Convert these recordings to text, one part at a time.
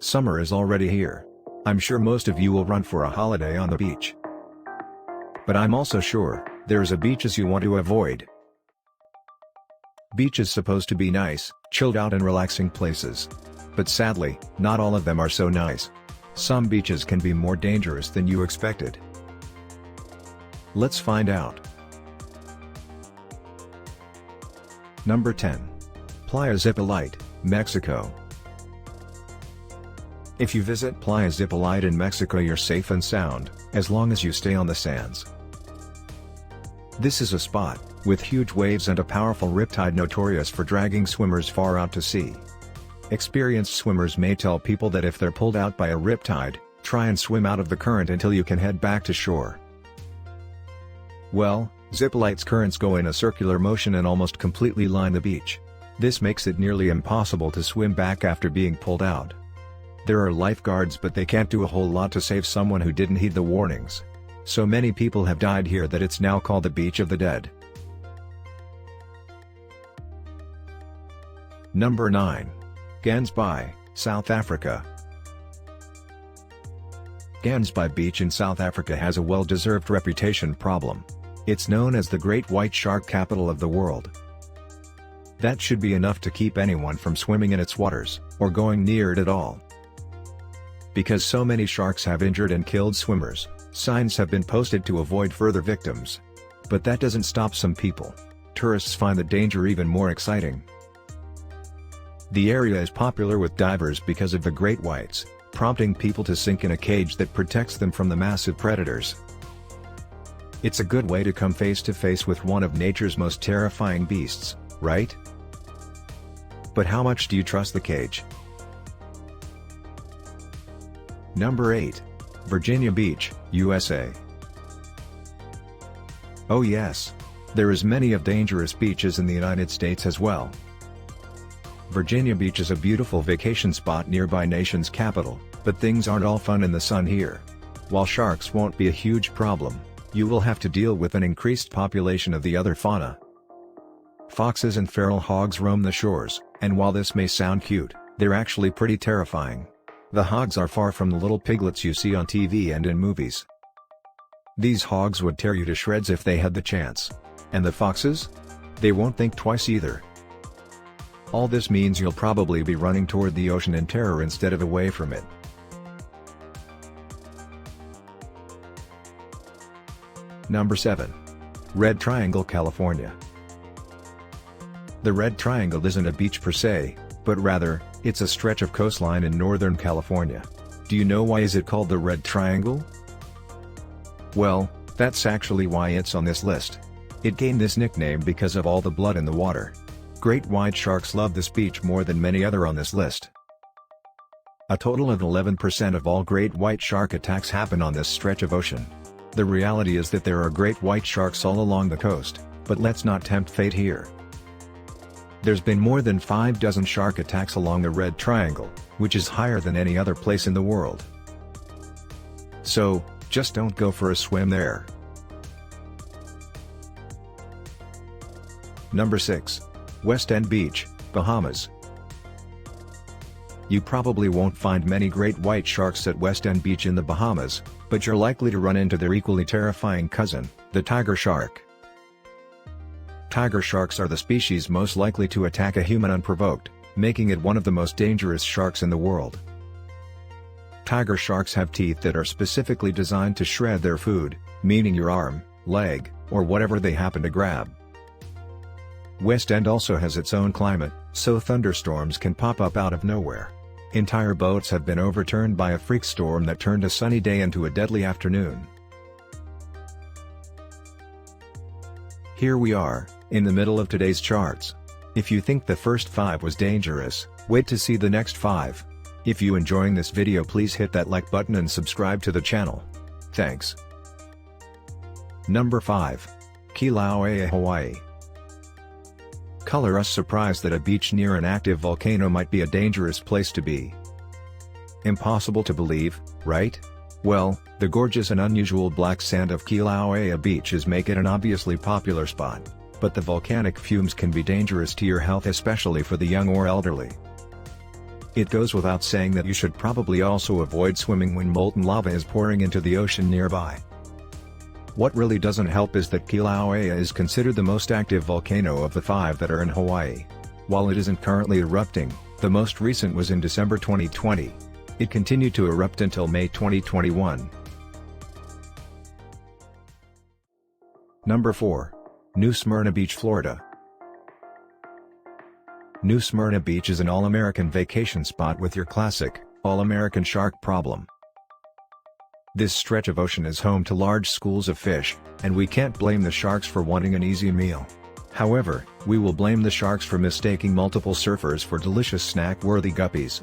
Summer is already here. I'm sure most of you will run for a holiday on the beach. But I'm also sure, there's a beaches you want to avoid. Beach is supposed to be nice, chilled out and relaxing places. But sadly, not all of them are so nice. Some beaches can be more dangerous than you expected. Let's find out. Number 10. Playa Zipolite, Mexico. If you visit Playa Zipolite in Mexico, you're safe and sound, as long as you stay on the sands. This is a spot, with huge waves and a powerful riptide notorious for dragging swimmers far out to sea. Experienced swimmers may tell people that if they're pulled out by a riptide, try and swim out of the current until you can head back to shore. Well, Zipolite's currents go in a circular motion and almost completely line the beach. This makes it nearly impossible to swim back after being pulled out. There are lifeguards, but they can't do a whole lot to save someone who didn't heed the warnings. So many people have died here that it's now called the Beach of the Dead. Number 9. Gansby, South Africa. Gansby Beach in South Africa has a well-deserved reputation problem. It's known as the Great White Shark Capital of the world. That should be enough to keep anyone from swimming in its waters, or going near it at all. Because so many sharks have injured and killed swimmers, signs have been posted to avoid further victims. But that doesn't stop some people. Tourists find the danger even more exciting. The area is popular with divers because of the great whites, prompting people to sink in a cage that protects them from the massive predators. It's a good way to come face to face with one of nature's most terrifying beasts, right? But how much do you trust the cage? Number 8. Virginia Beach, USA. Oh yes. There is many of dangerous beaches in the United States as well. Virginia Beach is a beautiful vacation spot nearby nation's capital, but things aren't all fun in the sun here. While sharks won't be a huge problem, you will have to deal with an increased population of the other fauna. Foxes and feral hogs roam the shores, and while this may sound cute, they're actually pretty terrifying. The hogs are far from the little piglets you see on TV and in movies. These hogs would tear you to shreds if they had the chance. And the foxes? They won't think twice either. All this means you'll probably be running toward the ocean in terror instead of away from it. Number 7. Red Triangle, California. The Red Triangle isn't a beach per se, but rather, it's a stretch of coastline in Northern California. Do you know why is it called the Red Triangle? Well, that's actually why it's on this list. It gained this nickname because of all the blood in the water. Great white sharks love this beach more than many other on this list. A total of 11% of all great white shark attacks happen on this stretch of ocean. The reality is that there are great white sharks all along the coast, but let's not tempt fate here. There's been more than 50 shark attacks along the Red Triangle, which is higher than any other place in the world. So, just don't go for a swim there. Number 6. West End Beach, Bahamas. You probably won't find many great white sharks at West End Beach in the Bahamas, but you're likely to run into their equally terrifying cousin, the tiger shark. Tiger sharks are the species most likely to attack a human unprovoked, making it one of the most dangerous sharks in the world. Tiger sharks have teeth that are specifically designed to shred their food, meaning your arm, leg, or whatever they happen to grab. West End also has its own climate, so thunderstorms can pop up out of nowhere. Entire boats have been overturned by a freak storm that turned a sunny day into a deadly afternoon. Here we are, in the middle of today's charts. If you think the first 5 was dangerous, wait to see the next 5. If you enjoying this video, please hit that like button and subscribe to the channel. Thanks. Number 5. Kilauea, Hawaii. Color us surprised that a beach near an active volcano might be a dangerous place to be. Impossible to believe, right? Well, the gorgeous and unusual black sand of Kilauea beaches make it an obviously popular spot, but the volcanic fumes can be dangerous to your health, especially for the young or elderly. It goes without saying that you should probably also avoid swimming when molten lava is pouring into the ocean nearby. What really doesn't help is that Kilauea is considered the most active volcano of the 5 that are in Hawaii. While it isn't currently erupting, the most recent was in December 2020. It continued to erupt until May 2021. Number 4. New Smyrna Beach, Florida. New Smyrna Beach is an all-American vacation spot with your classic, all-American shark problem. This stretch of ocean is home to large schools of fish, and we can't blame the sharks for wanting an easy meal. However, we will blame the sharks for mistaking multiple surfers for delicious snack-worthy guppies.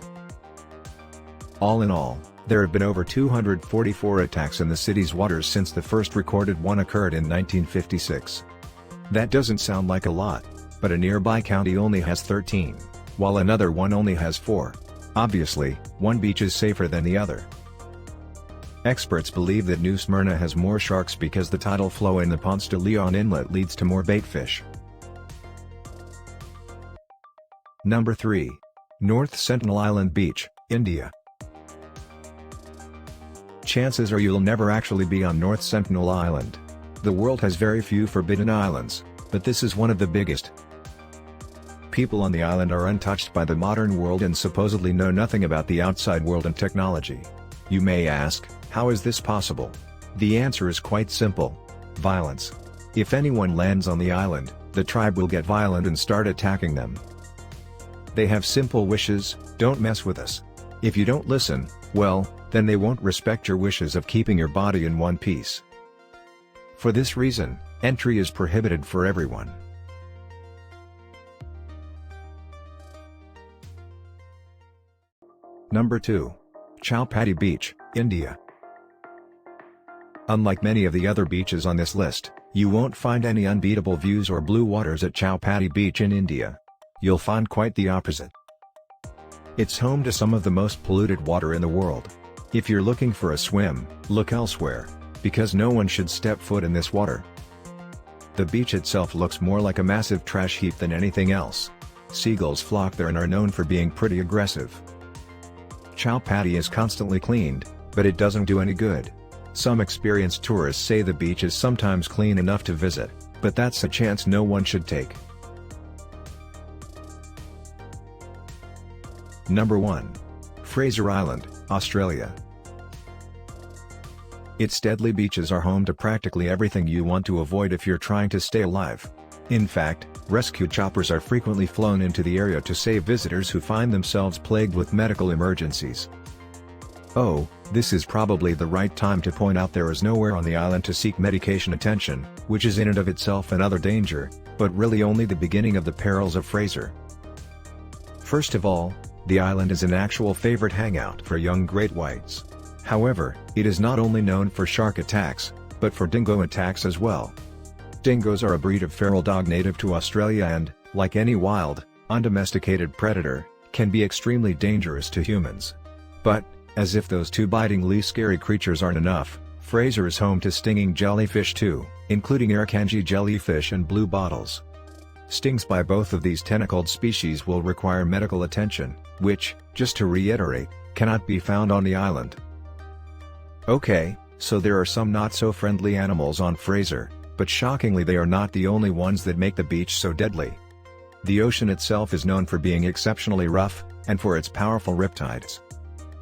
All in all, there have been over 244 attacks in the city's waters since the first recorded one occurred in 1956. That doesn't sound like a lot, but a nearby county only has 13, while another one only has 4. Obviously, one beach is safer than the other. Experts believe that New Smyrna has more sharks because the tidal flow in the Ponce de Leon Inlet leads to more baitfish. Number 3. North Sentinel Island Beach, India. Chances are you'll never actually be on North Sentinel Island. The world has very few forbidden islands, but this is one of the biggest. People on the island are untouched by the modern world and supposedly know nothing about the outside world and technology. You may ask, how is this possible? The answer is quite simple: violence. If anyone lands on the island, the tribe will get violent and start attacking them. They have simple wishes: don't mess with us. If you don't listen, well, then they won't respect your wishes of keeping your body in one piece. For this reason, entry is prohibited for everyone. Number 2. Chowpatty Beach, India. Unlike many of the other beaches on this list, you won't find any unbeatable views or blue waters at Chowpatty Beach in India. You'll find quite the opposite. It's home to some of the most polluted water in the world. If you're looking for a swim, look elsewhere, because no one should step foot in this water. The beach itself looks more like a massive trash heap than anything else. Seagulls flock there and are known for being pretty aggressive. Chowpatty is constantly cleaned, but it doesn't do any good. Some experienced tourists say the beach is sometimes clean enough to visit, but that's a chance no one should take. Number 1. Fraser Island, Australia. Its deadly beaches are home to practically everything you want to avoid if you're trying to stay alive. In fact, rescue choppers are frequently flown into the area to save visitors who find themselves plagued with medical emergencies. Oh, this is probably the right time to point out there is nowhere on the island to seek medication attention, which is in and of itself another danger, but really only the beginning of the perils of Fraser. First of all, the island is an actual favorite hangout for young great whites. However, it is not only known for shark attacks, but for dingo attacks as well. Dingoes are a breed of feral dog native to Australia and, like any wild, undomesticated predator, can be extremely dangerous to humans. But, as if those two bitingly scary creatures aren't enough, Fraser is home to stinging jellyfish too, including Irukandji jellyfish and blue bottles. Stings by both of these tentacled species will require medical attention, which, just to reiterate, cannot be found on the island. Okay, so there are some not-so-friendly animals on Fraser, but shockingly they are not the only ones that make the beach so deadly. The ocean itself is known for being exceptionally rough, and for its powerful riptides.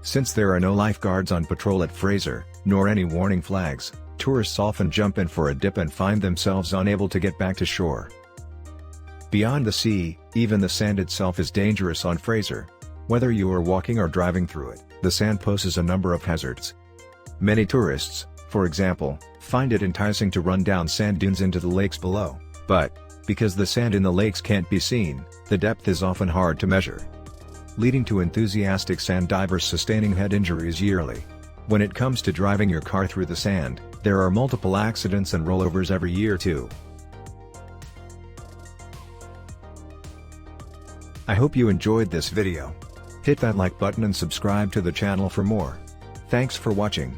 Since there are no lifeguards on patrol at Fraser, nor any warning flags, tourists often jump in for a dip and find themselves unable to get back to shore. Beyond the sea, even the sand itself is dangerous on Fraser. Whether you are walking or driving through it, the sand poses a number of hazards. Many tourists, for example, find it enticing to run down sand dunes into the lakes below, but, because the sand in the lakes can't be seen, the depth is often hard to measure, leading to enthusiastic sand divers sustaining head injuries yearly. When it comes to driving your car through the sand, there are multiple accidents and rollovers every year too. I hope you enjoyed this video. Hit that like button and subscribe to the channel for more. Thanks for watching.